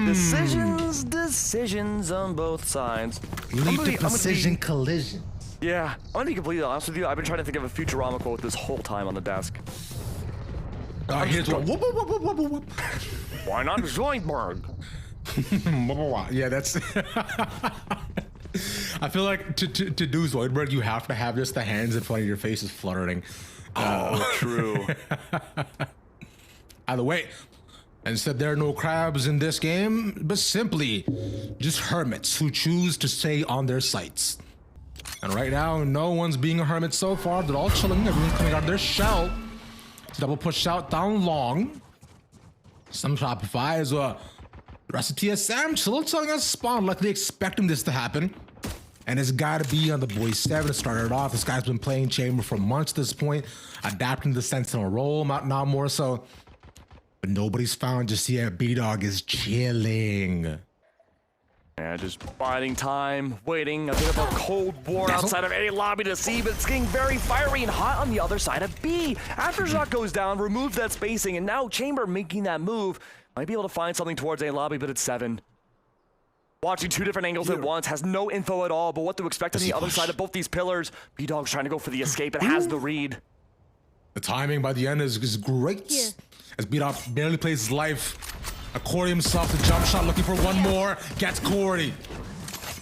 Decisions on both sides. Lead to precision collision. Yeah, I'm gonna be completely honest with you. I've been trying to think of a Futurama quote this whole time on the desk. Here's one. Whoop, whoop, whoop, whoop, whoop, whoop. Why not Zoidberg? Yeah, that's. I feel like to do Zoidberg, you have to have just the hands in front of your face is fluttering. Oh, true. Either way, instead there are no crabs in this game, but simply just hermits who choose to stay on their sites. And right now, no one's being a hermit so far. They're all chilling. Everyone's coming out of their shell. Double push out down long. Some Shopify as well. The rest of TSM still telling us spawn, likely expecting this to happen. And it's got to be on the boy 7 to start it off. This guy's been playing Chamber for months at this point, adapting the Sentinel role, now more so. But nobody's found just yet. B-Dog is chilling. Yeah, just biding time, waiting. A bit of a cold war outside of A lobby to C, but it's getting very fiery and hot on the other side of B. Aftershock goes down, removes that spacing, and now Chamber making that move. Might be able to find something towards A lobby, but it's 7. Watching 2 different angles at once, has no info at all, but what to expect on the other side of both these pillars. B-Dog's trying to go for the escape and has the read. The timing by the end is great. Here. As B-Dog barely plays his life. Corey himself, the jump shot, looking for one more. Gets Corey.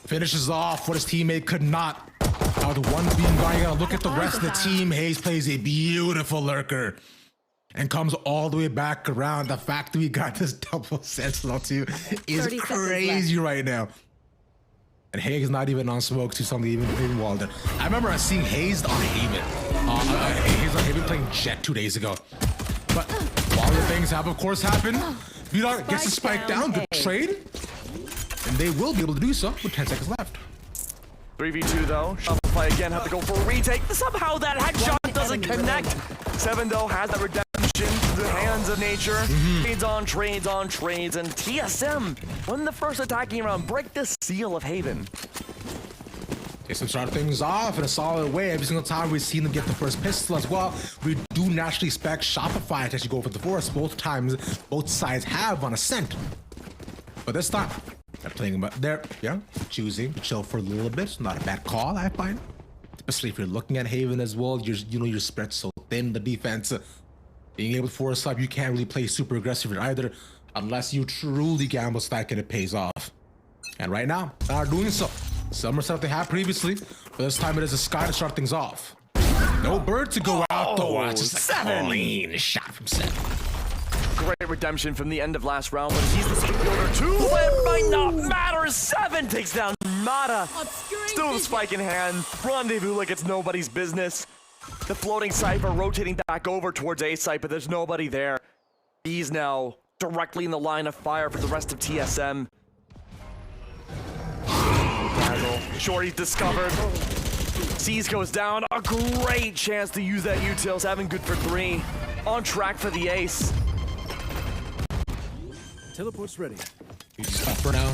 Finishes off what his teammate could not. Now the one being gone, you gotta look at the rest of the team. Hayes plays a beautiful lurker. And comes all the way back around. The fact that we got this double sentinel too is crazy right now. And Hayes is not even on smoke to something even wilder. I remember seeing Hayes on Haven. Hayes on Haven playing Jet 2 days ago. But while the things have of course happened, B-Dog gets the spike down, good trade. And they will be able to do so with 10 seconds left. 3v2 though. Shopify again have to go for a retake. Somehow that headshot doesn't connect. 7 though has that redemption to the hands of nature. Trades on trades, and TSM win the first attacking round, break the seal of Haven. TSM start things off in a solid way. Every single time we've seen them get the first pistol as well, we do naturally expect Shopify to actually go for the force. Both times, both sides have on Ascent. But this time, they're playing about there, yeah, choosing to chill for a little bit. Not a bad call, I find. Especially if you're looking at Haven as well, you're spread so thin, the defense. Being able to force up, you can't really play super aggressive either, unless you truly gamble stack and it pays off. And right now, they are doing so. Similar setup they had previously, but this time it is a Sky to start things off. No bird to go out though. It's just a clean shot from 7. Great redemption from the end of last round, but he's the scapegoater too. It might not matter. 7 takes down Mata. Still with spike in hand. Rendezvous like it's nobody's business. The floating Cypher rotating back over towards A site, but there's nobody there. He's now directly in the line of fire for the rest of TSM. Shorty's discovered. Seas goes down. A great chance to use that util. 7 good for 3. On track for the ace. Teleport's ready. You just stop for now.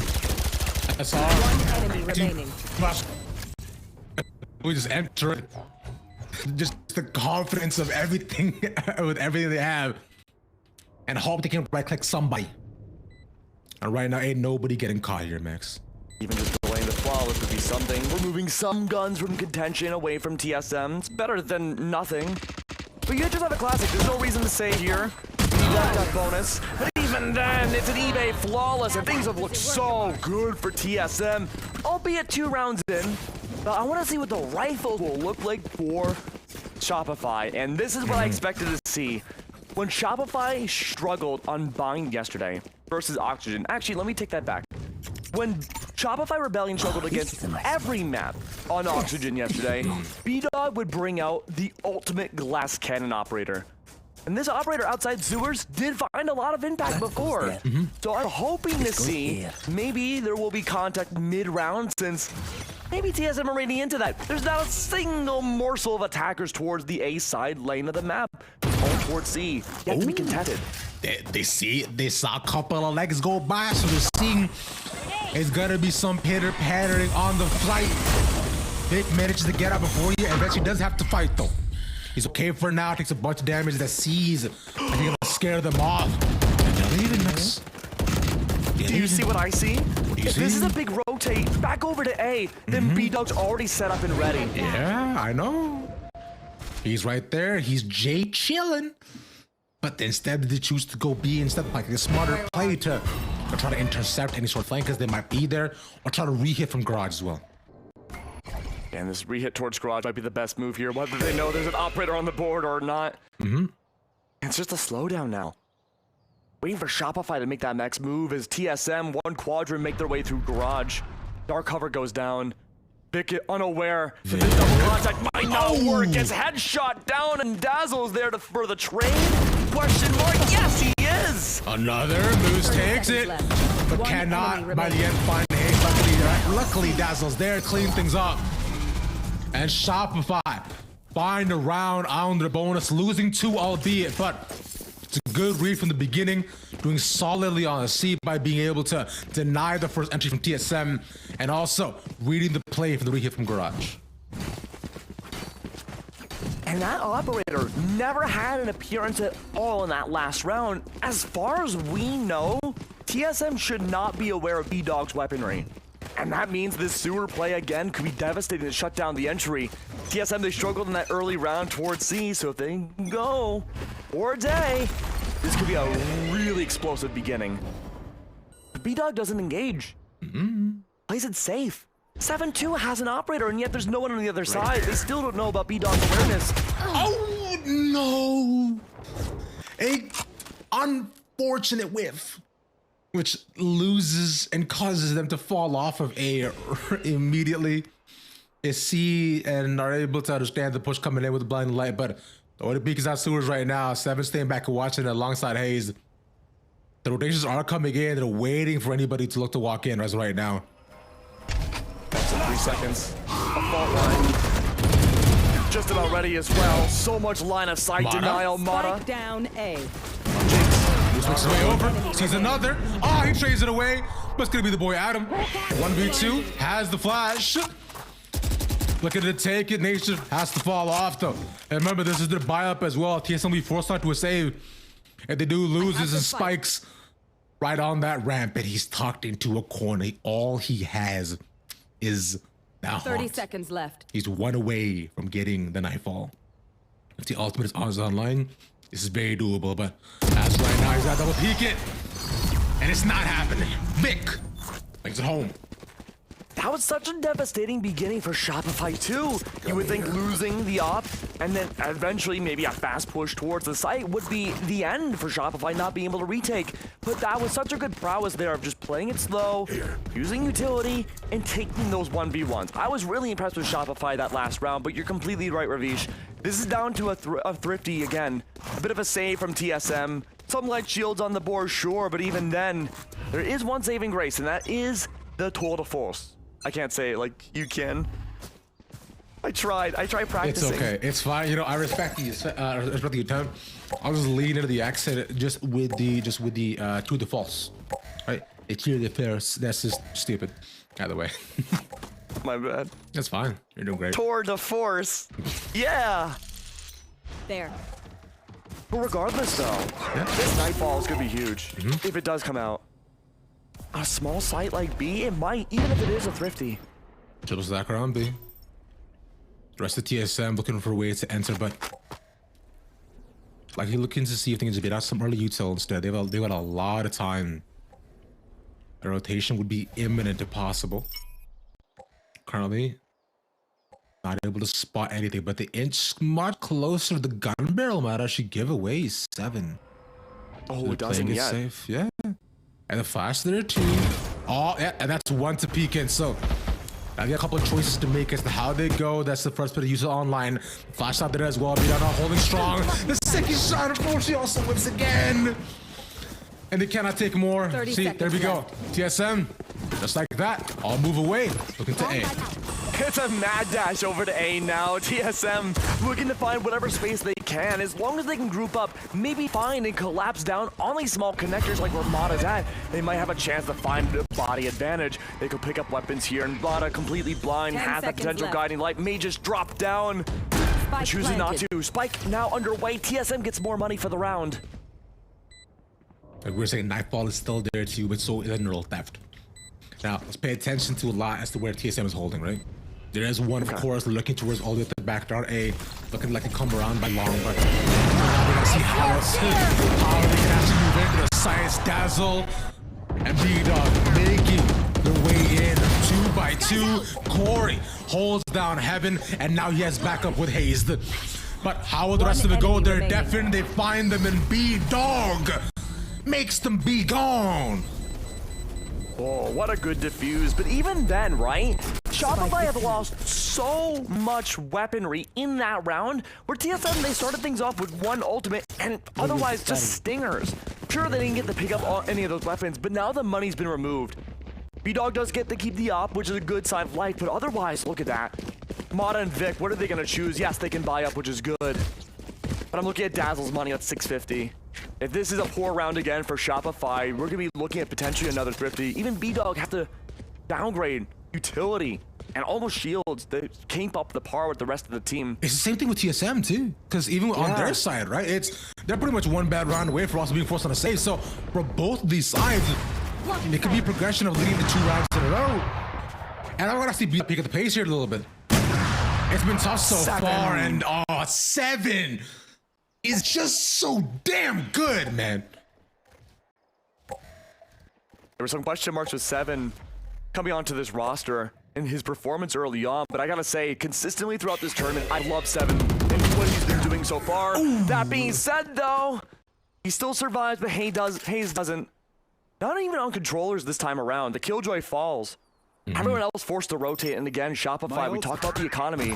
That's all. One enemy remaining. We just enter it. Just the confidence of everything, with everything they have, and hope they can right-click somebody. And right now, ain't nobody getting caught here, Max. Even just delaying the flawless would be something. Removing some guns from contention away from TSM. It's better than nothing. But you just have a classic. There's no reason to say here. You want that bonus. But even then, it's an eBay flawless, and things have looked so good for TSM. Albeit 2 rounds in. But I want to see what the rifles will look like for Shopify. And this is what I expected to see. When Shopify struggled on Bind yesterday versus Oxygen. Actually, let me take that back. When Shopify Rebellion struggled against every map on Oxygen yesterday, B-Dog would bring out the ultimate glass cannon operator. And this operator outside sewers did find a lot of impact before. So I'm hoping to see maybe there will be contact mid-round, since maybe TSM are raiding into that. There's not a single morsel of attackers towards the A side lane of the map. All towards C. Yet to be contested. They saw a couple of legs go by, so they're seeing it's gonna be some pitter-pattering on the flight. Vic manages to get out before you, and eventually does have to fight though. He's okay for now, takes a bunch of damage that sees. I think it'll scare them off. leaving next. Do you see what I see? If this is see? a big rotate back over to A, then B-Dog's already set up and ready. Yeah, I know. He's right there. He's Jay chilling. But instead they choose to go B instead, like a smarter play to try to intercept any sort of flankers they might be there, or try to re-hit from garage as well. And this re-hit towards garage might be the best move here, whether they know there's an operator on the board or not. It's just a slowdown now. Waiting for Shopify to make that next move as TSM, one quadrant, make their way through garage. Dark cover goes down. Bickett unaware that this double contact might not work. Gets headshot down and Dazzle's there for the trade. Question mark, yes he is! Another Moose takes it, but cannot by the end find A. Luckily Dazzle's there, clean things up. And Shopify find a round on their bonus, losing 2 albeit, but it's a good read from the beginning, doing solidly on a C by being able to deny the first entry from TSM, and also reading the play from the re-hit from garage. And that operator never had an appearance at all in that last round. As far as we know, TSM should not be aware of B-Dog's weaponry. And that means this sewer play again could be devastating to shut down the entry. TSM, they struggled in that early round towards C, so if they go or day, this could be a really explosive beginning. B-Dog doesn't engage. Plays it safe. 7-2 has an operator, and yet there's no one on the other side. They still don't know about B-Dog's awareness. Oh no! A unfortunate whiff, which loses and causes them to fall off of A immediately. They see and are able to understand the push coming in with the blind light, but the way the beak is out sewers right now, 7 staying back and watching it alongside Hayes. The rotations are coming in. They're waiting for anybody to look to walk in as right now. That's in 3 seconds. A fault line. Just about ready as well. So much line of sight denial. Mata. Spike down A. Moose makes his way over. Sees another. Oh, he trades it away. But it's going to be the boy Adam. 1v2. Has the flash. Looking to take it. Nation has to fall off though. And remember, this is their buy up as well. TSM will be forced onto a save. If they do lose, this is Spikes right on that ramp. And he's tucked into a corner. All he has is that 30 seconds left. He's 1 away from getting the nightfall. If the ultimate is online, this is very doable. But as right now, he's got double peek it. And it's not happening. Vic brings it home. That was such a devastating beginning for Shopify too. You would think losing the op and then eventually maybe a fast push towards the site would be the end for Shopify not being able to retake. But that was such a good prowess there of just playing it slow, using utility, and taking those 1v1s. I was really impressed with Shopify that last round, but you're completely right, Ravish. This is down to a thrifty again. A bit of a save from TSM. Some light shields on the board, sure, but even then, there is one saving grace, and that is the tour de force. I can't say it like you can. I tried practicing. It's okay. It's fine. You know, I respect the attempt. I'll just lean into the accent just with the to the false. Right? It's here the first. That's just stupid. Either way. My bad. That's fine. You're doing great. Tour de force. Yeah. There. But regardless though, this nightfall is gonna be huge if it does come out. A small site like B, it might, even if it is a thrifty. Dribbles back around B. The rest of TSM looking for ways to enter, but like he's looking to see if they can just get out some early util instead. They've got a lot of time. A rotation would be imminent if possible. Currently, not able to spot anything, but the inch much closer. The gun barrel might actually give away 7. Oh, it doesn't yet. Safe. Yeah. And the flash there too. Oh, yeah, and that's 1 to peek in. So I got a couple of choices to make as to how they go. That's the first bit of use online. Flash out there as well. Be not holding strong. The second shot, unfortunately, also whips again. And they cannot take more. See, there we go. TSM, just like that. I'll move away. Looking to A. It's a mad dash over to A now. TSM looking to find whatever space they can. As long as they can group up, maybe find and collapse down on these small connectors like where Mata's at, they might have a chance to find a body advantage. They could pick up weapons here, and Mata completely blind, has that potential guiding light, may just drop down. Choosing not to. Spike now underway. TSM gets more money for the round. Like we're saying, Nightfall is still there too, but so is neural theft. Now, let's pay attention to a lot as to where TSM is holding, right? There is one, of course, looking towards all the way at the back door A, looking like they come around by long, but now we're gonna see how they can actually move into the Science Dazzle and B-Dog making their way in 2 by 2. Corey holds down Heaven, and now he has backup with Hazed. But how will the rest of it go? They're deafened. They find them in B-Dog. Makes them be gone. Oh, what a good defuse. But even then, right? Shopify have lost so much weaponry in that round, where TSM, they started things off with one ultimate and otherwise just stingers. Sure, they didn't get to pick up any of those weapons, but now the money's been removed. B-Dog does get to keep the op, which is a good sign of life, but otherwise, look at that. Mata and Vic, what are they gonna choose? Yes, they can buy up, which is good. But I'm looking at Dazzle's money, that's 650. If this is a poor round again for Shopify, we're gonna be looking at potentially another thrifty. Even B-Dog have to downgrade utility and almost shields. They came up the par with the rest of the team. It's the same thing with TSM too, because even on their side, right? They're pretty much one bad round away from also being forced on a save. So for both of these sides, it could be a progression of leading the 2 rounds in a row. And I want to see B pick at the pace here a little bit. It's been tough so far, and 7 is just so damn good, man. There were some question marks with 7 coming onto this roster and his performance early on, but I gotta say, consistently throughout this tournament, I love 7 and what he's been doing so far. Ooh. That being said, though, he still survives, but Hayes doesn't. Not even on controllers this time around. The Killjoy falls. Everyone else forced to rotate, and again, Shopify, we talked about the economy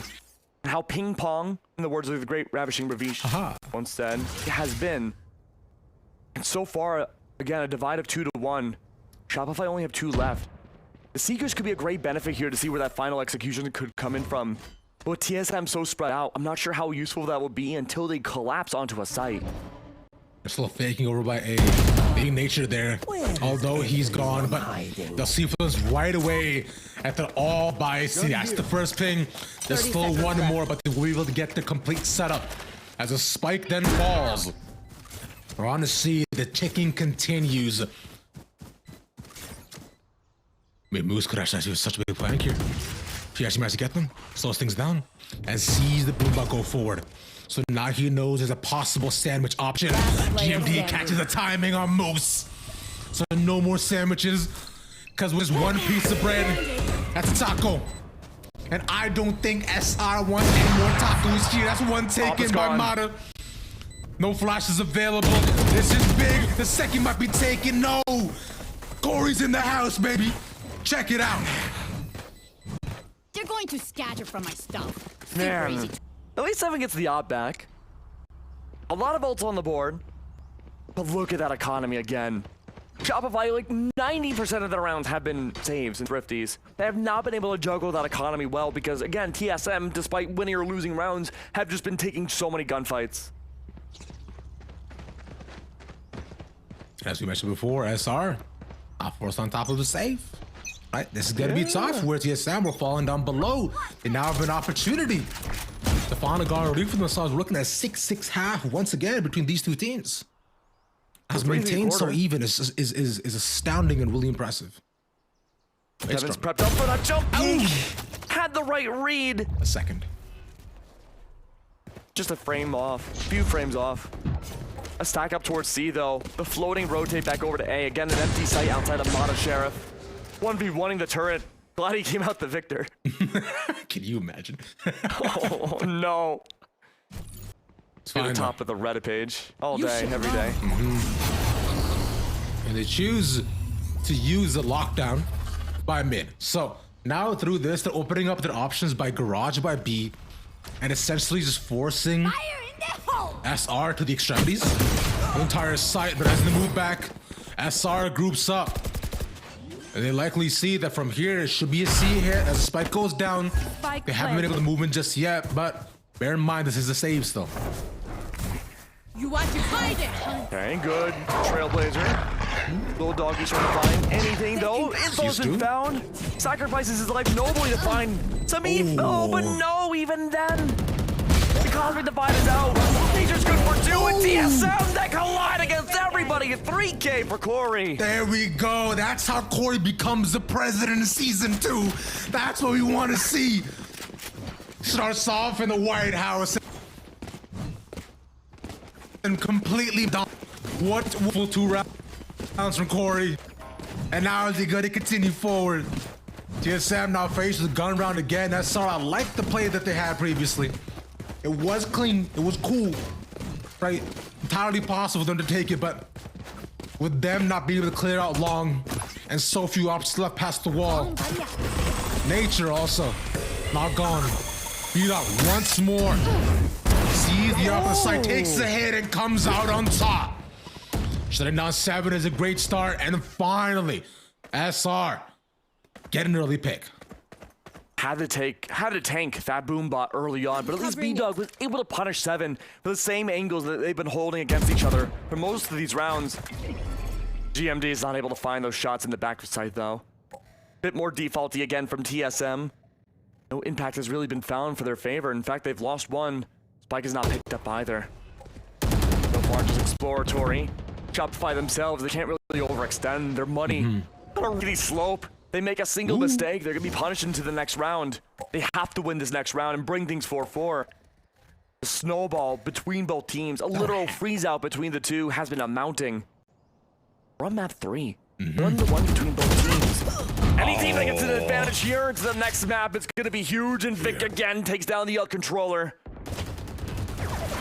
and how ping pong, in the words of the great Ravishing Ravish once said, it has been. And so far, again, a divide of 2 to 1. Shopify only have 2 left. The Seekers could be a great benefit here to see where that final execution could come in from. But with TSM so spread out, I'm not sure how useful that will be until they collapse onto a site. They're still faking over by A. Being nature there, although he's gone, but they'll see us right away at the all by C. That's the first ping. There's still one more, but they will be able to get the complete setup as a spike then falls. We're on to see the ticking continues. I mean, Moose could actually do such a big flank here. He actually managed to get them, slows things down, and sees the boom bot go forward. So now he knows there's a possible sandwich option. GMD catches the timing on Moose. So no more sandwiches, because with just one piece of bread, that's a taco. And I don't think SR wants any more tacos here. That's one taken by Mata. No flashes available. This is big. The second might be taken. No. Corey's in the house, baby. Check it out. They're going to scatter from my stuff. Man. At least 7 gets the op back. A lot of ults on the board. But look at that economy again. Shopify, like 90% of their rounds have been saves and thrifties. They have not been able to juggle that economy well because, again, TSM, despite winning or losing rounds, have just been taking so many gunfights. As we mentioned before, SR, forced on top of the save. Right, this is gonna be tough. Where TSM were falling down below. They now have an opportunity to find a guard relief for themselves. We're looking at 6-6 once again between these two teams. Has maintained so even is astounding and really impressive. Devin's prepped up for that jump. Had the right read. A second. Just a frame off, few frames off. A stack up towards C though. The floating rotate back over to A. Again, an empty site outside of Mata Sheriff. 1v1ing the turret. Glad he came out the victor. Can you imagine? Oh no. It's Be fine, the top of the Reddit page. All day, every day. And they choose to use the lockdown by mid. So now through this, they're opening up their options by garage by B and essentially just forcing SR to the extremities. The entire site, but as they move back, SR groups up. And they likely see that from here, it should be a C hit as the spike goes down. They haven't been able to move in just yet, but bear in mind, this is a save still. You want to hide it? Okay, good. Trailblazer. Little doggy's trying to find anything, though. Info's been found. Sacrifices his life nobly to find some info, but no, even then. The Cosmic Divide is out. Nature's good for 2, and TSM, they collide against everybody. 3K for Corey. There we go. That's how Corey becomes the president of season 2. That's what we want to see. Starts off in the White House and completely down. What full 2 rounds from Corey. And now is he going to continue forward? TSM now faces the gun round again. That's all. I like the play that they had previously. It was clean. It was cool. Right? Entirely possible for them to take it, but with them not being able to clear out long and so few options left past the wall. Nature also not gone. Beat up once more. Sees the upper side, takes the hit, and comes out on top. Shutting down 7 is a great start, and finally, SR get an early pick. Had to tank that boom bot early on, but at least B-Dog was able to punish 7 for the same angles that they've been holding against each other for most of these rounds. GMD is not able to find those shots in the back of sight though. Bit more defaulty again from TSM. No impact has really been found for their favor. In fact, they've lost 1. Spike is not picked up either. So far, just exploratory. Shopify themselves, they can't really overextend. Their money on a really slope. They make a single mistake, they're gonna be punished into the next round. They have to win this next round and bring things 4-4. The snowball between both teams, a literal freeze out between the two has been amounting. We're on map 3. We're on the one between both teams. Any team that gets an advantage here into the next map, it's gonna be huge, and Vic again takes down the controller.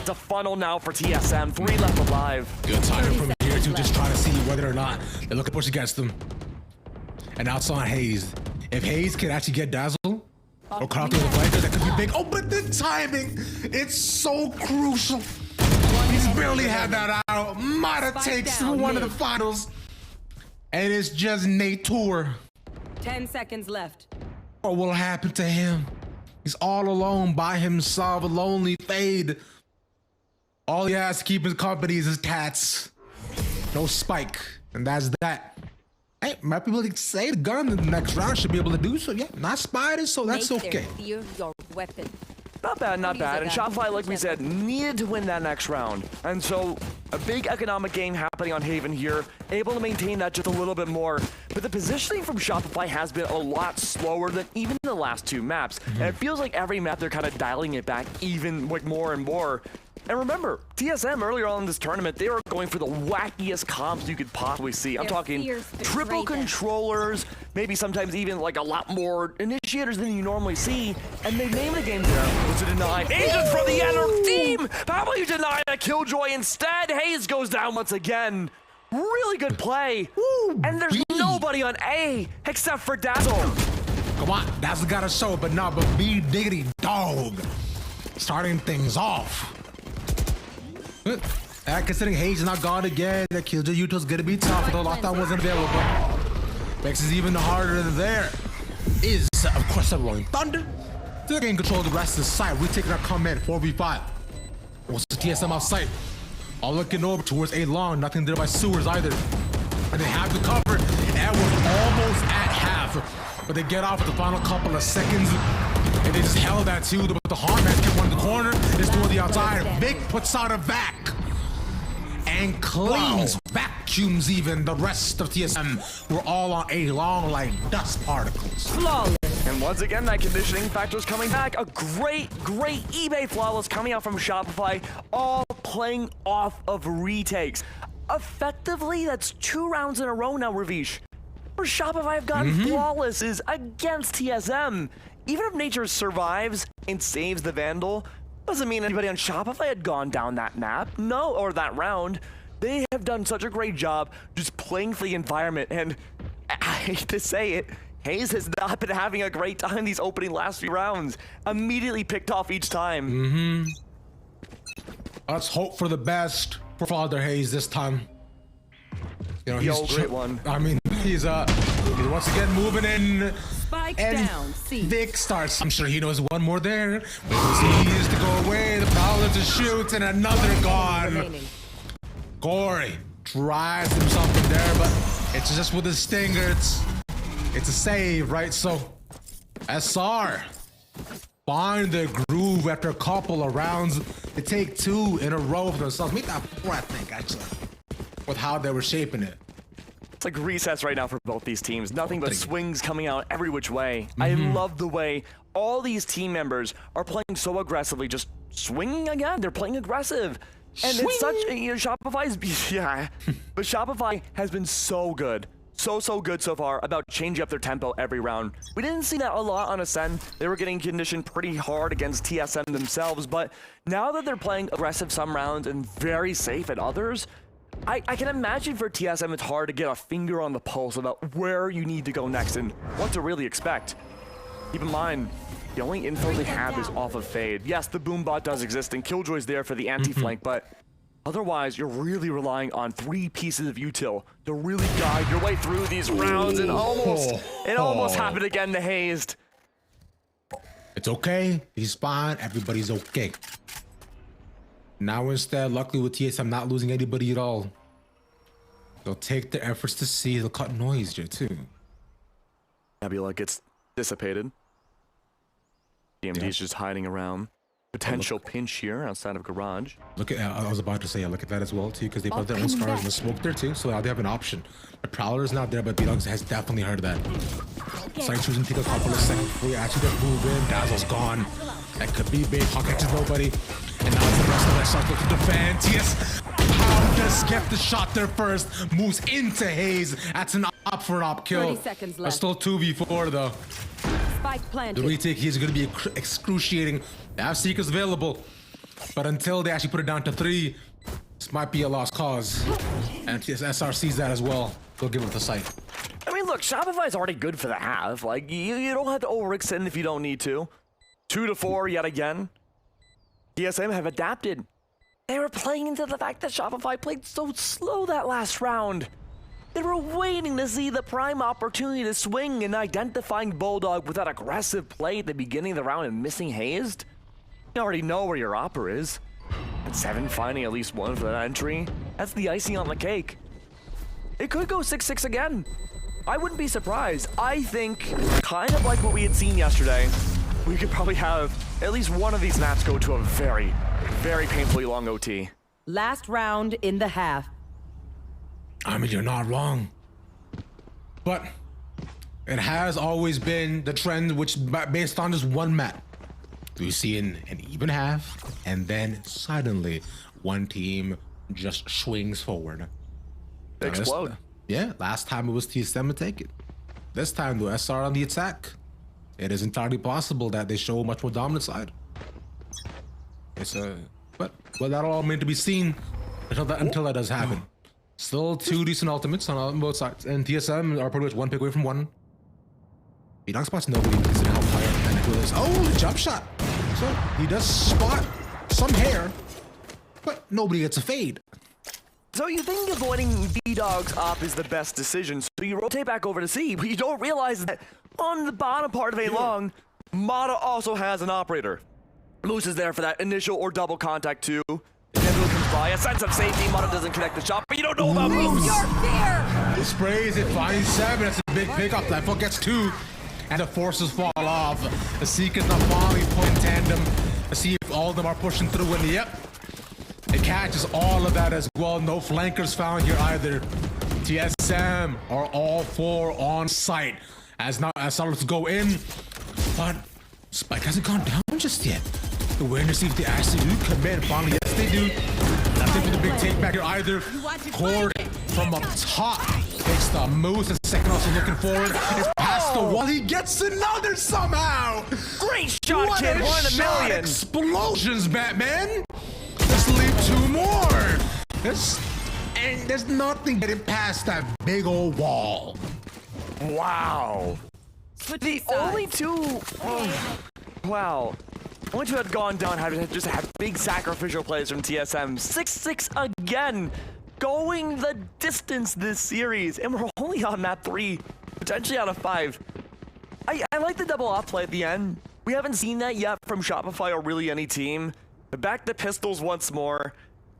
It's a funnel now for TSM, 3 left alive. Good timing from here to just try to see whether or not they look to push against them. And now it's on Hayes. If Hayes can actually get Dazzle or cut off the flanker, that could be big. Oh, but the timing, it's so crucial. He's barely had that out. Might have taken one of the finals. And it's just Nature. 10 seconds left. What will happen to him? He's all alone by himself, a lonely fade. All he has to keep his company is his tats. No Spike, and that's that. Hey, might be able to say the gun in the next round should be able to do so. Yeah, not spiders, so that's okay. Fear your weapon. Not bad, not bad. And Shopify, like we said, needed to win that next round. And so a big economic game happening on Haven here, able to maintain that just a little bit more. But the positioning from Shopify has been a lot slower than even the last 2 maps. And it feels like every map they're kind of dialing it back even like more and more. And remember, TSM earlier on in this tournament, they were going for the wackiest comps you could possibly see. I'm talking triple controllers, maybe sometimes even like a lot more initiators than you normally see. And they named the game there was to deny agents from the other team. How about you deny a Killjoy instead? Hayes goes down once again. Really good play. And there's nobody on A except for Dazzle. Come on, Dazzle got a show, but not but B diggity dog. Starting things off. Considering Hayes is not gone again, that Killjoy Utah's gonna be tough, though lockdown wasn't available. Makes it even harder than there. Is, of course, the Rolling Thunder. Still getting control of the rest of the site. We're taking our command 4v5. What's the TSM off site? All looking over towards A long, nothing there by sewers either. And they have the cover. And we're almost at half. But they get off with the final couple of seconds. And they just held that too, but the Hardman kept one in the corner, is doing the outside. Vic puts out a vac and cleans, vacuums even the rest of TSM. We're all on A long like dust particles. Flawless. And once again, that conditioning factor is coming back. A great eBay flawless coming out from Shopify, all playing off of retakes. Effectively, that's 2 rounds in a row now, Ravish, where Shopify have gotten flawlesses against TSM. Even if Nature survives and saves the Vandal, doesn't mean anybody on Shopify had gone down that map. No, or that round. They have done such a great job just playing for the environment, and I hate to say it, Hayes has not been having a great time these opening last few rounds. Immediately picked off each time. Let's hope for the best for Father Hayes this time. You know, he's great one. I mean, he's once again moving in. Spike And down. C. Vic starts. I'm sure he knows one more there. He needs to go away. The power to shoot, and another gone. Remaining. Corey tries him something there, but it's just with his stinger. It's a save, right? So SR find their groove after a couple of rounds. They take 2 in a row for themselves. Make that 4, I think, actually, with how they were shaping it. It's like recess right now for both these teams. Nothing but swings coming out every which way. I love the way all these team members are playing so aggressively, just swinging again. They're playing aggressive. And it's such, Shopify's, yeah. But Shopify has been so good. So good so far about changing up their tempo every round. We didn't see that a lot on Ascend. They were getting conditioned pretty hard against TSM themselves, but now that they're playing aggressive some rounds and very safe at others, I can imagine for TSM it's hard to get a finger on the pulse about where you need to go next and what to really expect. Keep in mind, the only info they have is off of Fade. Yes, the boom bot does exist and Killjoy's there for the anti-flank, but otherwise, you're really relying on 3 pieces of util to really guide your way through these rounds, and it almost happened again to Hazed. It's okay. He's fine. Everybody's okay. Now instead, luckily with TSM not losing anybody at all, they'll take their efforts to see. They'll cut noise here too. Nebula gets dissipated. DMD's just hiding around. Potential pinch here outside of garage. Look at, I was about to say, look at that as well too, because they put their own scars in the smoke there too, so now they have an option. The Prowler is not there, but B-Dogs has definitely heard that. Side choosing to take a couple of seconds before you actually get move in. Dazzle's gone. That could be big. Hawk catches nobody. And now it's the rest of that shot looking to defend. TS, how does get the shot there first? Moves into Haze. That's an op for an op kill. 30 seconds But left. still 2v4 though. Spike planted. The retake here is going to be excruciating. They have Seekers available, but until they actually put it down to 3, this might be a lost cause. And SR sees that as well. They'll give it the site. I mean, look, Shopify's already good for the half. Like, you don't have to overextend if you don't need to. 2 to 4 yet again. TSM have adapted. They were playing into the fact that Shopify played so slow that last round. They were waiting to see the prime opportunity to swing, and identifying Bulldog with that aggressive play at the beginning of the round and missing Hazed. You already know where your opper is. And 7 finding at least 1 for that entry. That's the icing on the cake. It could go 6-6 again. I wouldn't be surprised. I think, kind of like what we had seen yesterday, we could probably have at least one of these maps go to a very, very painfully long OT. Last round in the half. I mean, you're not wrong. But it has always been the trend, which based on just one map. We see an even half, and then suddenly one team just swings forward. They explode. Yeah, last time it was TSM to take it. This time, the SR on the attack. It is entirely possible that they show a much more dominant side. It's but that'll all meant to be seen until that does happen. Still 2 decent ultimates on both sides, and TSM are pretty much 1 pick away from 1. B-Dog spots nobody because of how high that is. Oh, the jump shot! So he does spot some hair, but nobody gets a fade. So you think avoiding B-Dog's op is the best decision, so you rotate back over to C, but you don't realize that on the bottom part of A long, Mata also has an operator. Moose is there for that initial or double contact too. Nebula comes by, a sense of safety. Mata doesn't connect the shot, but you don't know about Moose. Your fear! He sprays it, finds 7. That's a big pickup. That foot gets 2, and the forces fall off. The Seekers now finally put in tandem to see if all of them are pushing through. And yep, it catches all of that as well. No flankers found here either. TSM are all 4 on site as now as starts to go in, but Spike hasn't gone down just yet. The winner see if they actually do commit. Finally, yes they do. Nothing for the big take back here either. Cord from up top takes the Moose. The second also looking forward. It's past the wall. He gets another somehow. Great shot, What kid. a 1 in a shot. million. Explosions, Batman. Let's leave 2 more. And there's nothing getting past that big old wall. Wow. The only 2. Wow. Only 2 had gone down, had just had big sacrificial plays from TSM. 6-6 again. Going the distance this series. And we're only on map 3. Potentially out of 5. I like the double off play at the end. We haven't seen that yet from Shopify or really any team. Back to pistols once more.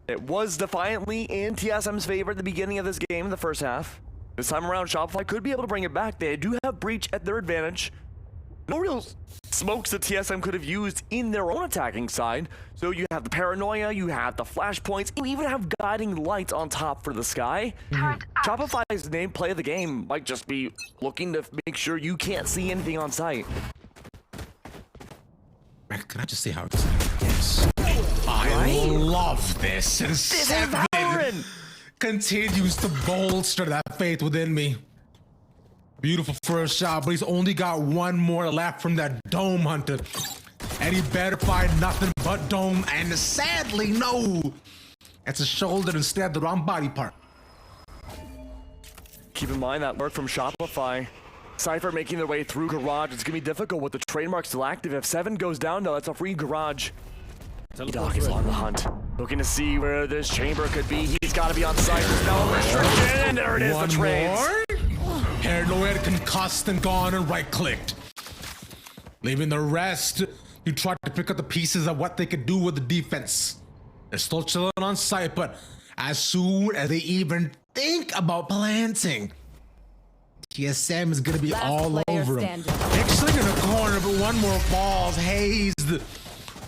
It was defiantly in TSM's favor at the beginning of this game in the first half. This time around, Shopify could be able to bring it back. They do have breach at their advantage. No real smokes that TSM could have used in their own attacking side. So you have the paranoia, you have the flashpoints, you even have guiding lights on top for the sky. Shopify's name play of the game might just be looking to make sure you can't see anything on site. Can I just say how excited? Yes. I love this. And This is Seven Valorant! continues to bolster that faith within me. Beautiful first shot, but he's only got one more left from that dome hunter. And he better find nothing but dome. And sadly, no. It's a shoulder instead of the wrong body part. Keep in mind that lurk from Shopify. Cypher making their way through garage. It's gonna be difficult with the trademark still active. If 7 goes down, though, that's a free garage. Doc is on the hunt, looking to see where this chamber could be. He's got to be on site. There's no restriction, and there it is, the trades. Paranoid, concussed, and gone, and right-clicked. Leaving the rest to try to pick up the pieces of what they could do with the defense. They're still chilling on site, but as soon as they even think about planting, TSM is gonna be Last all player over him. standing. Pixeling in the corner, but one more falls. Hazed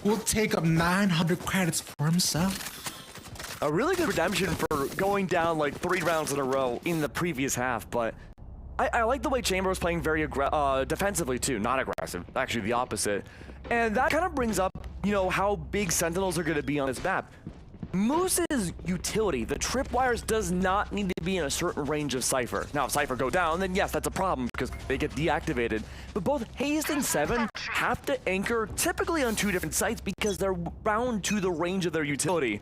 will take up 900 credits for himself. A really good redemption for going down like 3 rounds in a row in the previous half, but I like the way Chamber was playing very defensively too, not aggressive, actually the opposite. And that kind of brings up, you know, how big Sentinels are going to be on this map. Moose's utility, the tripwires, does not need to be in a certain range of Cypher. Now, if Cypher go down, then yes, that's a problem because they get deactivated. But both Hazed and 7 have to anchor typically on 2 different sites because they're bound to the range of their utility.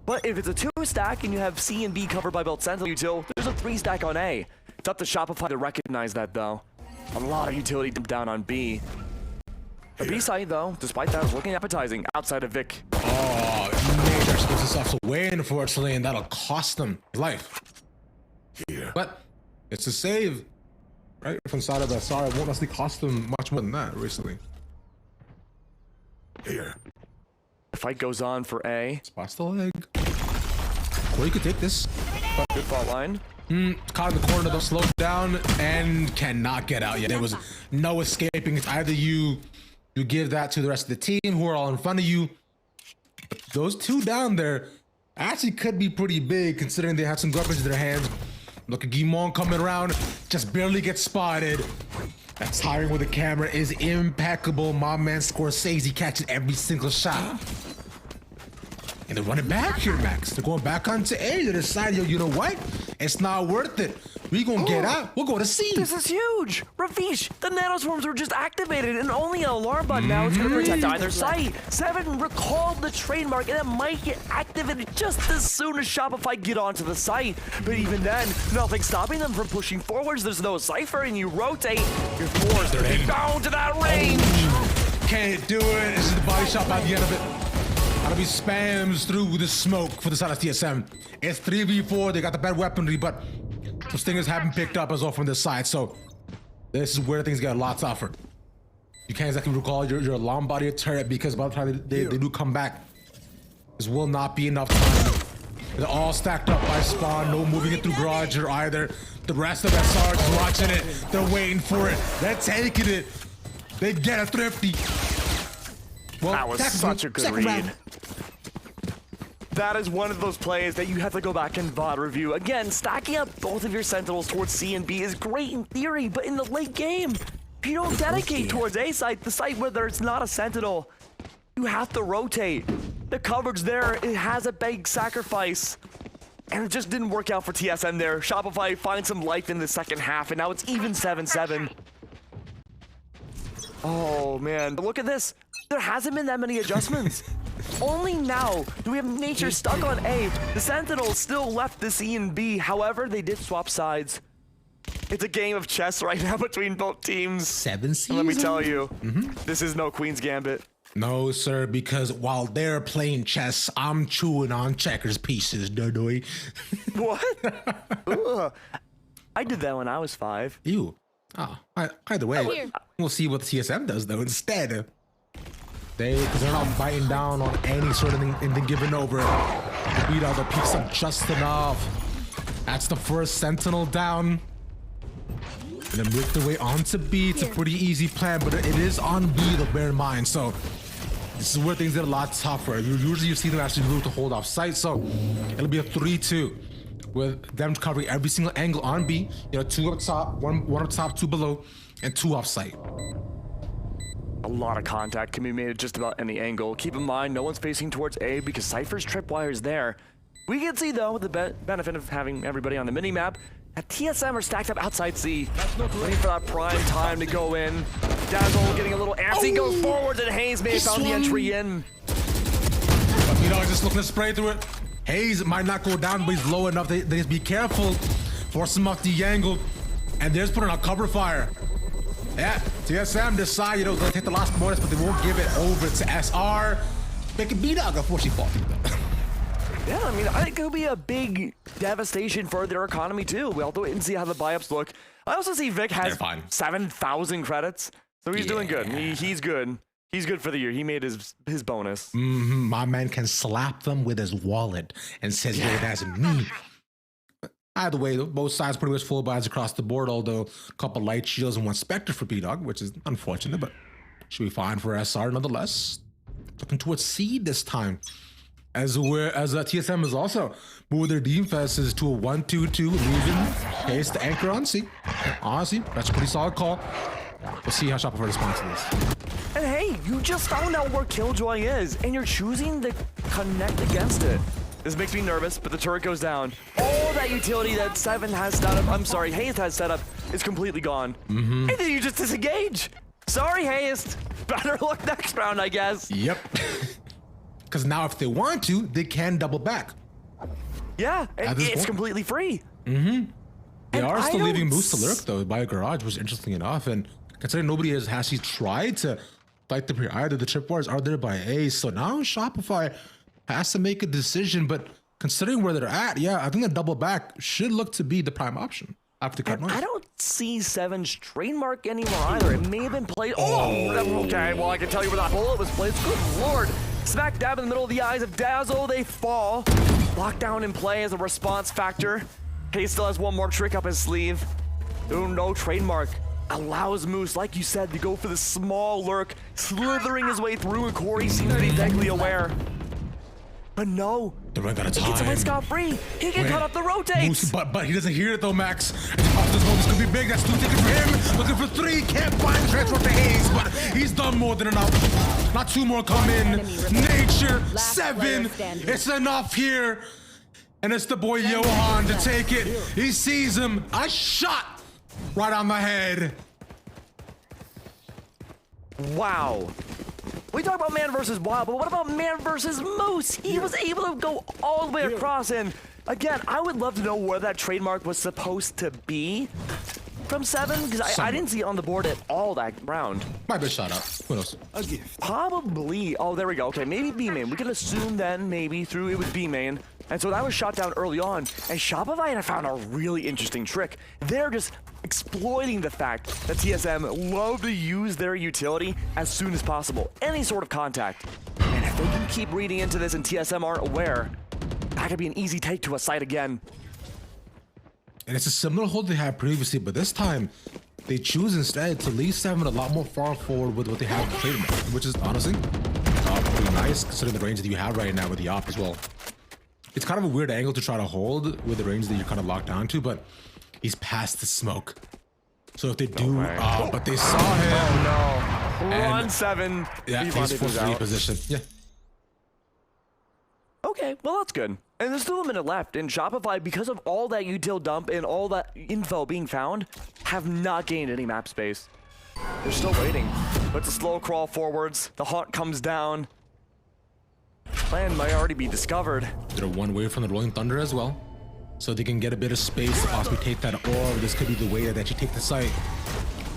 But if it's a 2 stack and you have C and B covered by both Sentinel util, there's a 3 stack on A. It's up to Shopify to recognize that, though. A lot of utility dumped down on B. The B side, though, despite that, is looking appetizing outside of Vic. Oh, Major gives himself away, unfortunately, and that'll cost them life. Here. But it's a save, right? From side of that. Sorry, it won't necessarily cost them much more than that recently. Here. The fight goes on for A. Spots the leg. Or you could take this. Good fault line. Caught in the corner, though, slowed down and cannot get out yet. There was no escaping. It's either you give that to the rest of the team who are all in front of you. But those 2 down there actually could be pretty big considering they have some weapons in their hands. Look at Guimon coming around, just barely gets spotted. That timing with the camera is impeccable. My man Scorsese catching every single shot. And they're running back here, Max. They're going back onto A. They decided, yo, you know what? It's not worth it. We gonna get out. We'll go to C. This is huge! Ravish, the nanoswarms were just activated and only an alarm button now is gonna protect either site. 7 recalled the trademark and it might get activated just as soon as Shopify get onto the site. But even then, nothing's stopping them from pushing forwards. There's no Cypher and you rotate. Your floors are bound to that range! Can't do it. This is the body shot by the end of it. Gotta be spams through the smoke for the side of TSM. It's 3v4. They got the bad weaponry, but some stingers haven't picked up as well from this side. So this is where things get a lot tougher. You can't exactly recall your alarm body or turret because by the time they do come back, this will not be enough time. They're all stacked up by spawn. No moving it through garage or either. The rest of SR is watching it. They're waiting for it. They're taking it. They get a thrifty. Well, That was such a good read. round. That is one of those plays that you have to go back and VOD review. Again, stacking up both of your Sentinels towards C and B is great in theory, but in the late game, if you don't dedicate towards A site, the site where it's not a Sentinel, you have to rotate. The coverage there, it has a big sacrifice. And it just didn't work out for TSM there. Shopify finds some life in the second half, and now it's even 7-7. Oh, man. But look at this. There hasn't been that many adjustments. Only now do we have Nature stuck on A. The Sentinels still left the C and B. However, they did swap sides. It's a game of chess right now between both teams. 7 seasons? And let me tell you, this is no Queen's Gambit. No, sir, because while they're playing chess, I'm chewing on checkers pieces, doy. What? Ugh. I did that when I was 5. Ew. Oh, either way, we'll see what the TSM does, though, instead. Because they're not biting down on any sort of thing and then giving over. The beat out the peaks up just enough. That's the first Sentinel down. And then make their way onto B. It's a pretty easy plan, but it is on B, to bear in mind. So this is where things get a lot tougher. Usually you see them actually move to hold off site, so it'll be a 3-2 with them covering every single angle on B. You know, 2 up top, one up top, 2 below, and 2 off site. A lot of contact can be made at just about any angle. Keep in mind, no one's facing towards A because Cypher's tripwire is there. We can see, though, the benefit of having everybody on the minimap. At TSM are stacked up outside C, waiting for that prime time to go in. Dazzle getting a little antsy, goes forward, and Hayes may have found the entry in. But you know, just looking to spray through it. Hayes might not go down, but he's low enough. They just be careful. Force him off the angle, and there's putting a cover fire. Yeah, TSM decide, you know, they'll take the last bonus, but they won't give it over to SR. They can beat out, unfortunately, fall. Yeah, I mean, I think it'll be a big devastation for their economy, too. We'll have to wait and see how the buy-ups look. I also see Vic has 7,000 credits, so he's doing good. He's good. He's good for the year. He made his bonus. My man can slap them with his wallet and says, yo, that's me. Either way, both sides pretty much full buys across the board, although a couple light shields and 1 Spectre for B-Dog, which is unfortunate, but should be fine for SR nonetheless. Looking towards C this time. As TSM is also moving their defenses to a 1-2-2, losing pace to anchor on C. Honestly, that's a pretty solid call. We'll see how Shopify responds to this. And hey, you just found out where Killjoy is, and you're choosing to connect against it. This makes me nervous, but the turret goes down. All that utility that Hayes has set up is completely gone. And then you just disengage. Sorry, Hayes. Better luck next round, I guess. Yep. Because now if they want to, they can double back. Yeah, it's completely free. They are still leaving Moose to lurk, though, by a garage, which is interesting enough. And considering nobody has actually tried to fight them here either, the tripwires are there by A. So now Shopify has to make a decision, but considering where they're at, yeah, I think a double back should look to be the prime option after the cut noise. I don't see Seven's trademark anymore either. It may have been played. Oh, okay. Well, I can tell you where that bullet was placed. Good lord. Smack dab in the middle of the eyes of Dazzle. They fall. Lockdown in play as a response factor. Hayes still has 1 more trick up his sleeve. Oh, no, trademark allows Moose, like you said, to go for the small lurk, slithering his way through, and Corey seems to be vaguely aware. But no, they're running out of time. He gets away scot-free. He can cut off the rotates. But he doesn't hear it though, Max. This could be big. That's 2 tickets for him. Looking for 3. Can't find the transfer to Hayes, but he's done more than enough. Not 2 more come in. Nature, 7. It's enough here. And it's the boy Johan to take it. He sees him. A shot right on the head. Wow. We talk about man versus wild, but what about man versus moose? He was able to go all the way across, and again, I would love to know where that trademark was supposed to be from 7, because I didn't see it on the board at all that round. Might be a shot out. Who knows? A gift. Probably. Oh, there we go. Okay, maybe B main. We can assume then maybe through it was B main. And so that was shot down early on. And Shopify had found a really interesting trick. They're just exploiting the fact that TSM love to use their utility as soon as possible. Any sort of contact. And if they can keep reading into this and TSM aren't aware, that could be an easy take to a site again. And it's a similar hold they had previously, but this time they choose instead to leave 7 a lot more far forward with what they have in trademark, which is honestly pretty nice considering the range that you have right now with the op as well. It's kind of a weird angle to try to hold with the range that you're kind of locked down to, but he's past the smoke. So if they do, but they saw him. Oh no. Run 7. Yeah, he's full free position. Yeah. Okay, well that's good. And there's still a minute left, and Shopify, because of all that util dump and all that info being found, have not gained any map space. They're still waiting, but it's a slow crawl forwards. The haunt comes down. Plan might already be discovered. They're 1 way from the Rolling Thunder as well, so they can get a bit of space to possibly take that orb. This could be the way that you take the site.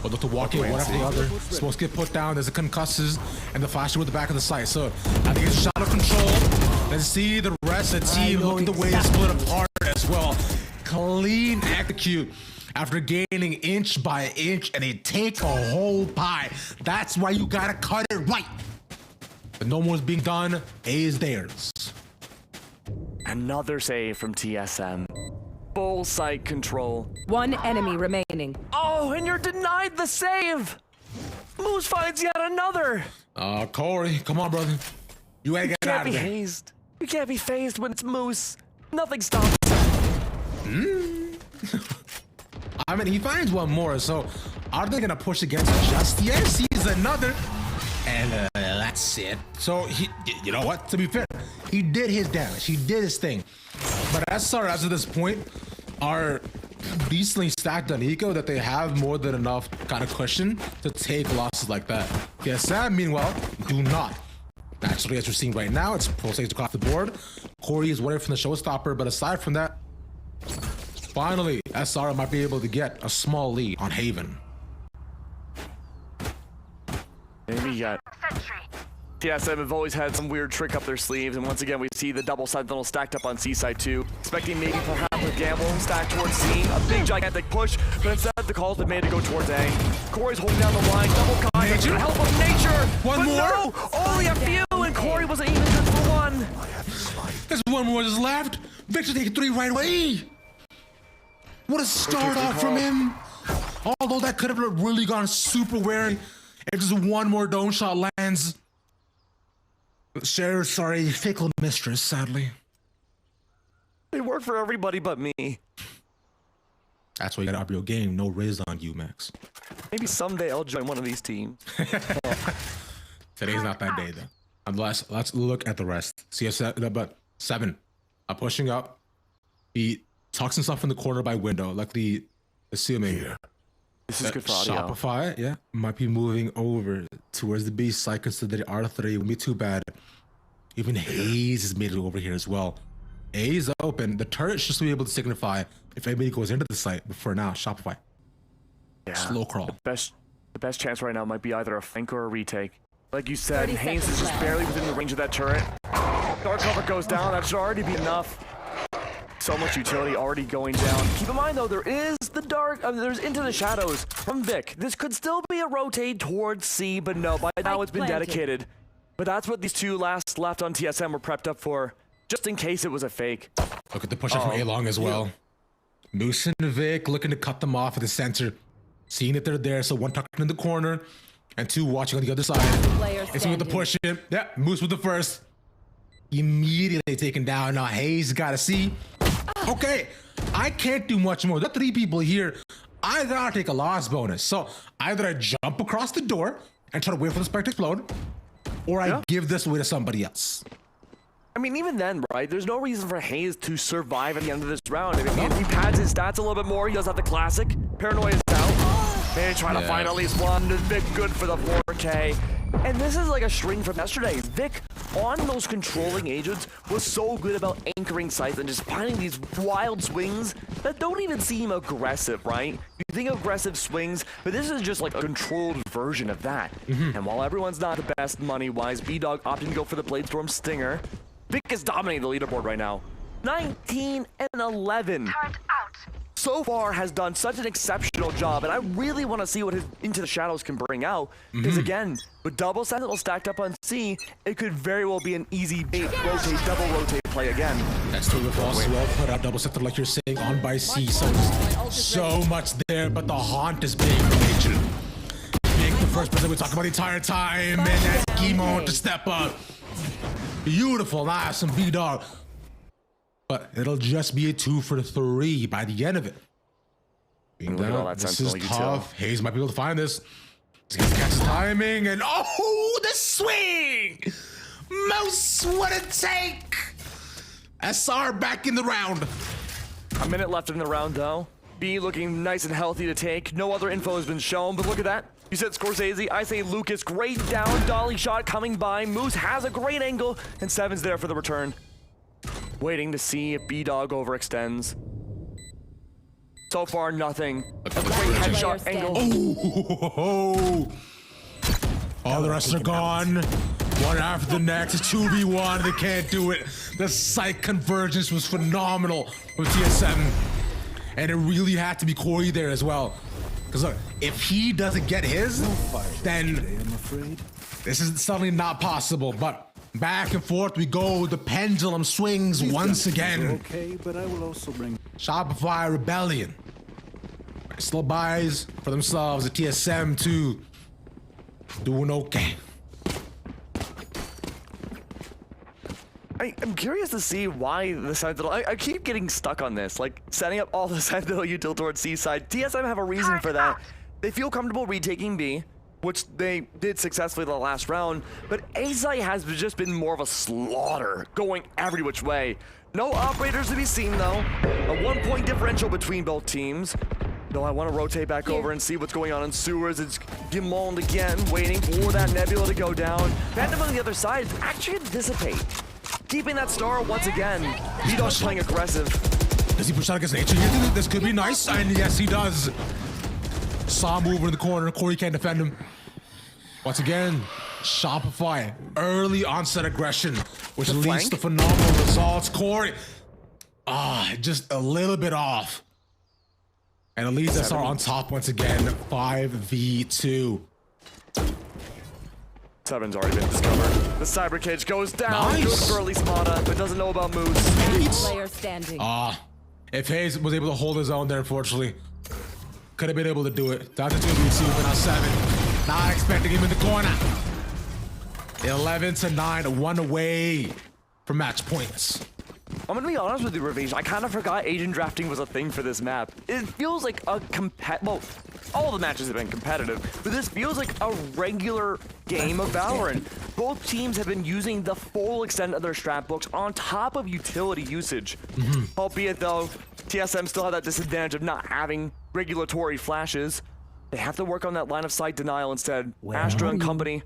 But look to walk in one after the other. Smokes get put down, there's a concusses, and the flasher with the back of the site. So I think it's shadow control. Let's see the rest of the team looking the way it's split apart as well. Clean execute after gaining inch by inch, and they take a whole pie. That's why you gotta cut it right. But no more's being done. A is theirs. Another save from TSM. full site control. One enemy remaining. Oh, and you're denied the save! Moose finds yet another! Corey, come on, brother. You ain't get out Can't of be there. hazed. You can't be phased when it's Moose. Nothing stops. I mean, he finds one more, so are they gonna push against just yet? Sees another, and that's it. So you know what? To be fair, he did his damage. He did his thing. But SR, as of this point, are decently stacked on eco that they have more than enough kind of cushion to take losses like that. TSM, meanwhile, do not. Naturally, as we're seeing right now, it's pro stage across the board. Corey is winning from the showstopper, but aside from that, finally, SR might be able to get a small lead on Haven. Maybe yet. TSM have always had some weird trick up their sleeves, and once again we see the double sentinel stacked up on C side 2. Expecting maybe perhaps a gamble stacked towards C. A big gigantic push, but instead the call's been made to go towards A. Corey's holding down the line, double con, with the help of nature! One but more? No! Only a few, and Corey wasn't even good for one! There's one more just left. Victor taking 3 right away. What a start off from him. Although that could have really gone super weird if just one more dome shot lands. Cher, sorry, fickle mistress, sadly. They work for everybody but me. That's why you gotta up your game. No raise on you, Max. Maybe someday I'll join one of these teams. Today's not that day, though. Unless, let's look at the rest. CS7, but 7. Pushing up. He tucks himself in the corner by window, likely assuming This is good for audio. Shopify, yeah, might be moving over towards the B side, considering R3 won't be too bad. Even Hayes has made it over here as well. A is open. The turret should be able to signify if anybody goes into the site, but for now, Shopify. Yeah. Slow crawl. The best chance right now might be either a flank or a retake. Like you said, Hayes is just barely within the range of that turret. Dark cover goes down. That should already be enough. So much utility already going down. Keep in mind though, there is the dark, there's Into the Shadows from Vic. This could still be a rotate towards C, but no, by now it's been dedicated. But that's what these two last left on TSM were prepped up for, just in case it was a fake. Look at the push up from A-Long as well. Moose and Vic looking to cut them off at the center. Seeing that they're there, so one tucked in the corner, and 2 watching on the other side. It's with the push in. Yeah, Moose with the first. Immediately taken down. Now Hayes got to see. Okay, I can't do much more. There are 3 people here. I gotta take a loss bonus. So either I jump across the door and try to wait for the spec to explode, or I give this away to somebody else. I mean, even then, right, there's no reason for Hayes to survive at the end of this round. I mean, if he pads his stats a little bit more, he does have the classic. Paranoia is out. Maybe trying to find at least one. Vic good for the 4K. And this is like a string from yesterday. Vic, on those controlling agents, was so good about anchoring sites and just finding these wild swings that don't even seem aggressive, right? You think aggressive swings, but this is just like a controlled version of that. And while everyone's not the best money-wise, B-Dog opting to go for the Bladestorm Stinger. Vic is dominating the leaderboard right now. 19 and 11. So far has done such an exceptional job, and I really want to see what his Into the Shadows can bring out. Because again, with double sentinel stacked up on C, it could very well be an easy bait, rotate, double rotate play again. That's true with also well put out double sector like you're saying on by C. So much there, but the haunt is big for nature. Big the first person we talk about the entire time, and that's Gimo to step up. Beautiful, nice, and B-Dog. But it'll just be a 2 for 3 by the end of it. This is tough. Hayes might be able to find this. He's gonna catch his timing, and oh, the swing! Mouse, what a take! SR back in the round. A minute left in the round, though. B looking nice and healthy to take. No other info has been shown, but look at that. You said Scorsese, I say Lucas. Great down, dolly shot coming by. Moose has a great angle, and 7's there for the return. Waiting to see if B-Dog overextends. So far, nothing. A great headshot angle. All the rest are gone. One after the next. 2v1. They can't do it. The site convergence was phenomenal with TSM. And it really had to be Corey there as well. Because look, if he doesn't get his, then this is suddenly not possible. But back and forth we go. The pendulum swings once again. Okay, but I will also bring Shopify Rebellion. Still buys for themselves. The TSM too. Doing okay. I'm curious to see why the Sentinel. I keep getting stuck on this, like setting up all the Sentinel util towards C side. TSM have a reason for that. They feel comfortable retaking B, which they did successfully the last round, but A side has just been more of a slaughter, going every which way. No operators to be seen though. A 1-point differential between both teams. Though I want to rotate back over and see what's going on in sewers. It's Gimond again, waiting for that Nebula to go down. Phantom on the other side is actually going to dissipate. Keeping that star once again. B-Dog's playing aggressive. Does he push out against nature here? This could be nice, and yes, he does. Saw move in the corner. Corey can't defend him. Once again, Shopify, early onset aggression, which leads to phenomenal results. Corey, just a little bit off. And it leads SR on top once again, 5v2. Seven's already been discovered. The cyber cage goes down. Nice. Good for early Spada, but doesn't know about Moose. Player standing. If Hayes was able to hold his own there, unfortunately, could have been able to do it. That's 2v2, but now 7. Not expecting him in the corner. 11-9, 1 away from match points. I'm gonna be honest with you, Ravish. I kind of forgot agent drafting was a thing for this map. It feels like a well, all the matches have been competitive, but this feels like a regular game of Valorant. Both teams have been using the full extent of their strat books on top of utility usage. Albeit though, TSM still have that disadvantage of not having regulatory flashes. They have to work on that line of sight denial instead. Astra and company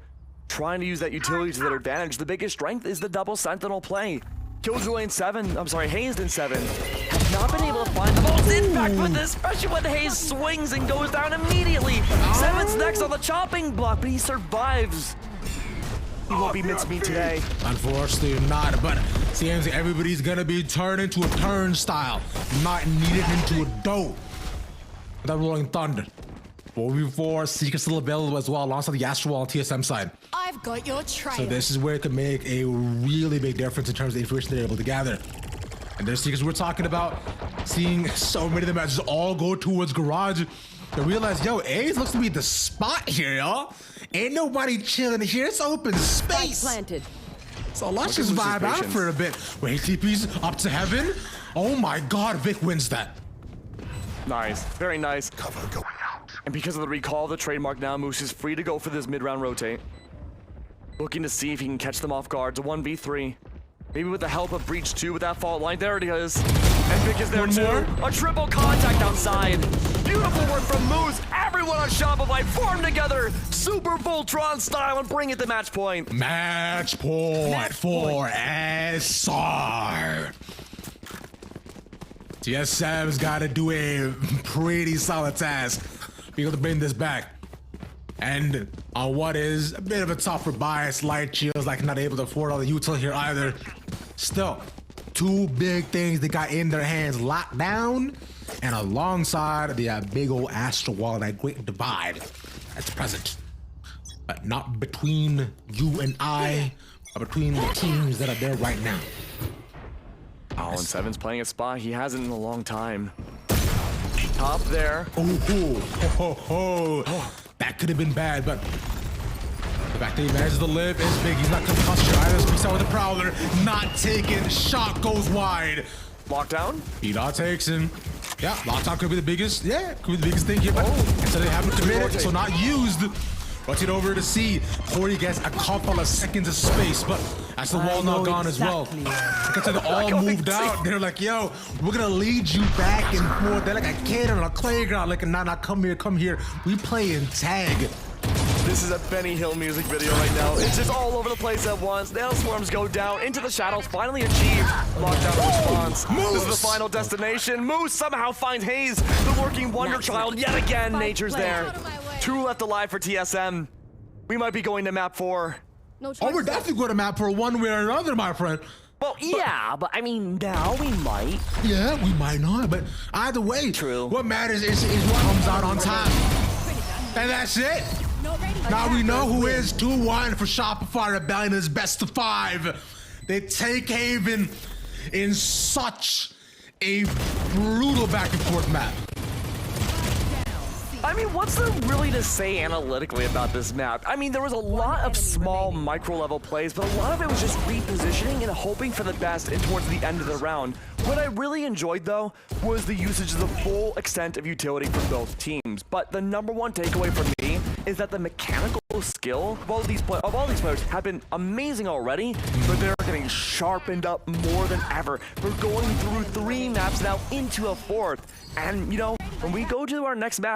trying to use that utility to their advantage. The biggest strength is the double sentinel play. Killjoy in 7, I'm sorry, Hazed in 7, have not been able to find the most impact with this, especially when Haze swings and goes down immediately. 7's next on the chopping block, but he survives. He won't be mincemeat today. Unfortunately not, but seems everybody's gonna be turned into a turnstile, not needed into a dough. That Rolling Thunder. 4v4, Seeker still available as well, alongside the Astral on TSM side. I've got your trail. So this is where it can make a really big difference in terms of the information they're able to gather. And there's Seekers we're talking about, seeing so many of the matches all go towards Garage. They realize, yo, A's looks to be the spot here, y'all. Ain't nobody chilling here, it's open space. Planted. So let's just vibe out for a bit. Wait, TP's up to heaven. Oh my God, Vic wins that. Nice, very nice. Cover going out. And because of the recall of the trademark now, Moose is free to go for this mid-round rotate. Looking to see if he can catch them off guard. It's a 1v3. Maybe with the help of Breach 2 with that fault line. There it is. And Vic is there too. A triple contact outside. Beautiful work from Moose. Everyone on Shopify form together. Super Voltron style and bring it to match point. Match point for SR. TSM's got to do a pretty solid task. Be able to bring this back. And on what is a bit of a tougher bias, Light Shields like not able to afford all the util here either. Still, 2 big things they got in their hands, locked down, and alongside the big old Astral Wall, that great divide that's present. But not between you and I, but between the teams that are there right now. Oh, and 7's playing a spot he hasn't in a long time. Top there. That could have been bad, but the fact that he manages to live is big. He's not concussed either. Speaks out with the Prowler. Not taken. Shot goes wide. Lockdown? B-Dot takes him. Yeah, lockdown could be the biggest. Yeah, could be the biggest thing here. But instead they haven't committed, so not used. Rotate over to C. Corey gets a couple of seconds of space, but that's the wall now gone as well. Because they all moved out. They're like, yo, we're gonna lead you back and forth. They're like a kid on a playground, like, nah, come here. We playing tag. This is a Benny Hill music video right now. It's just all over the place at once. Nail swarms go down into the shadows, finally achieved. Lockdown response. This is the final destination. Moose somehow finds Hayes, the working wonder child. Yet again, nature's there. 2 left alive for TSM. We might be going to map 4. Oh, we're definitely going to map for one way or another, my friend. Well, yeah, but I mean, now we might. Yeah, we might not, but either way, true. What matters is what comes out on top. And that's it. Now we know who is 2-1 for Shopify Rebellion is best of 5. They take Haven in such a brutal back and forth map. I mean, what's there really to say analytically about this map? I mean, there was a lot of small micro-level plays, but a lot of it was just repositioning and hoping for the best and towards the end of the round. What I really enjoyed, though, was the usage of the full extent of utility from both teams. But the number one takeaway for me is that the mechanical skill of all these players have been amazing already, but they're getting sharpened up more than ever. We're going through 3 maps now into a 4th. And, you know, when we go to our next map,